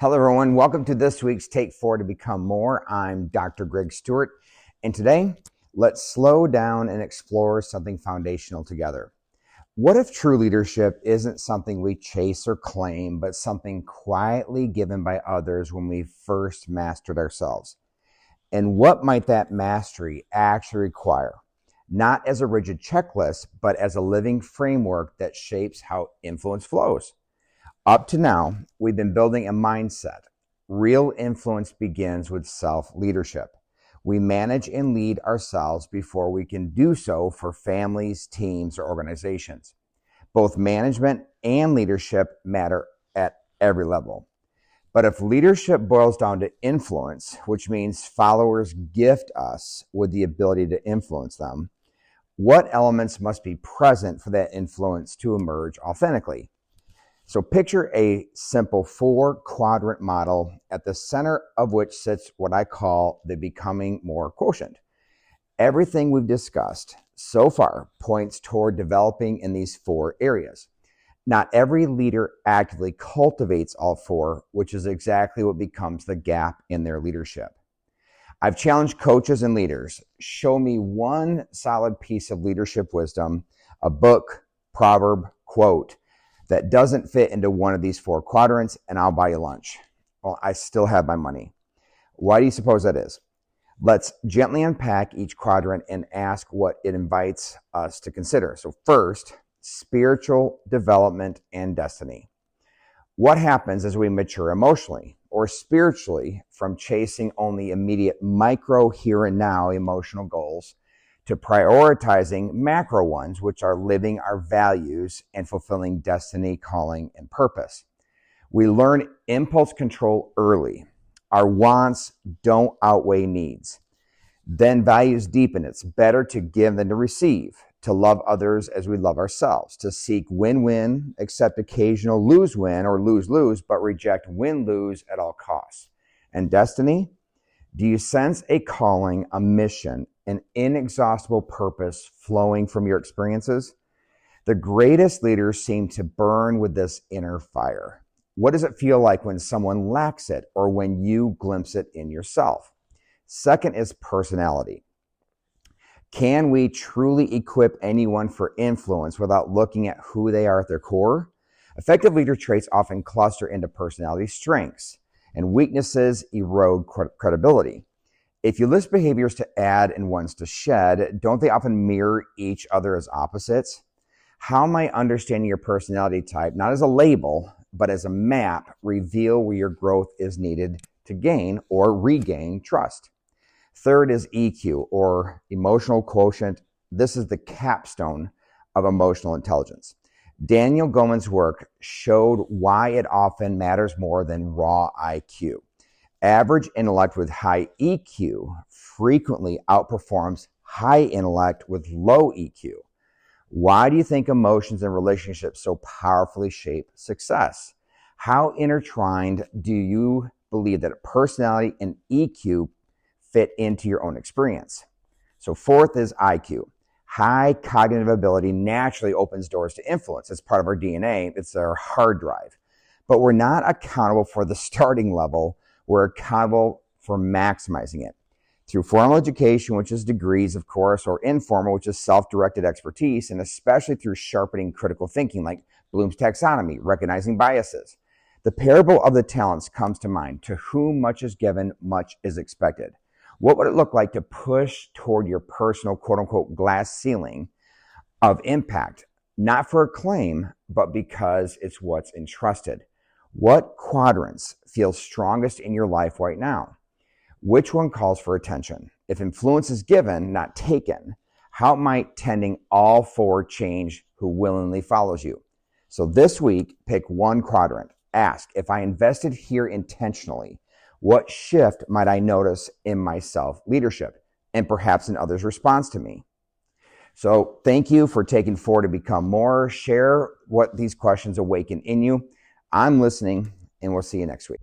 Hello, everyone. Welcome to this week's Take 4 to Become More. I'm Dr. Greg Stewart, and today, let's slow down and explore something foundational together. What if true leadership isn't something we chase or claim, but something quietly given by others when we first mastered ourselves? And what might that mastery actually require? Not as a rigid checklist, but as a living framework that shapes how influence flows. Up to now, we've been building a mindset. Real influence begins with self-leadership. We manage and lead ourselves before we can do so for families, teams, or organizations. Both management and leadership matter at every level. But if leadership boils down to influence, which means followers gift us with the ability to influence them, what elements must be present for that influence to emerge authentically? So picture a simple 4-quadrant model at the center of which sits what I call the Becoming More Quotient. Everything we've discussed so far points toward developing in these 4 areas. Not every leader actively cultivates all 4, which is exactly what becomes the gap in their leadership. I've challenged coaches and leaders, show me one solid piece of leadership wisdom, a book, proverb, quote, that doesn't fit into one of these 4 quadrants, and I'll buy you lunch. Well, I still have my money. Why do you suppose that is? Let's gently unpack each quadrant and ask what it invites us to consider. So first, spiritual development and destiny. What happens as we mature emotionally or spiritually from chasing only immediate micro here and now emotional goals to prioritizing macro ones, which are living our values and fulfilling destiny, calling, and purpose? We learn impulse control early. Our wants don't outweigh needs. Then values deepen. It's better to give than to receive, to love others as we love ourselves, to seek win-win, accept occasional lose-win or lose-lose, but reject win-lose at all costs. And destiny? Do you sense a calling, a mission, an inexhaustible purpose flowing from your experiences? The greatest leaders seem to burn with this inner fire. What does it feel like when someone lacks it or when you glimpse it in yourself? Second is personality. Can we truly equip anyone for influence without looking at who they are at their core? Effective leader traits often cluster into personality strengths, and weaknesses erode credibility. If you list behaviors to add and ones to shed, don't they often mirror each other as opposites? How might understanding your personality type, not as a label, but as a map, reveal where your growth is needed to gain or regain trust? Third is EQ, or emotional quotient. This is the capstone of emotional intelligence. Daniel Goleman's work showed why it often matters more than raw IQ. Average intellect with high EQ frequently outperforms high intellect with low EQ. Why do you think emotions and relationships so powerfully shape success? How intertwined do you believe that personality and EQ fit into your own experience? So fourth is IQ. High cognitive ability naturally opens doors to influence. It's part of our DNA. It's our hard drive. But we're not accountable for the starting level. We're accountable for maximizing it. Through formal education, which is degrees, of course, or informal, which is self-directed expertise, and especially through sharpening critical thinking, like Bloom's taxonomy, recognizing biases. The parable of the talents comes to mind. To whom much is given, much is expected. What would it look like to push toward your personal, quote-unquote, glass ceiling of impact, not for acclaim, but because it's what's entrusted? What quadrants feel strongest in your life right now? Which one calls for attention? If influence is given, not taken, how might tending all 4 change who willingly follows you? So this week, pick one quadrant. Ask, if I invested here intentionally, what shift might I notice in my self-leadership and perhaps in others' response to me? So thank you for taking 4 to become more. Share what these questions awaken in you. I'm listening, and we'll see you next week.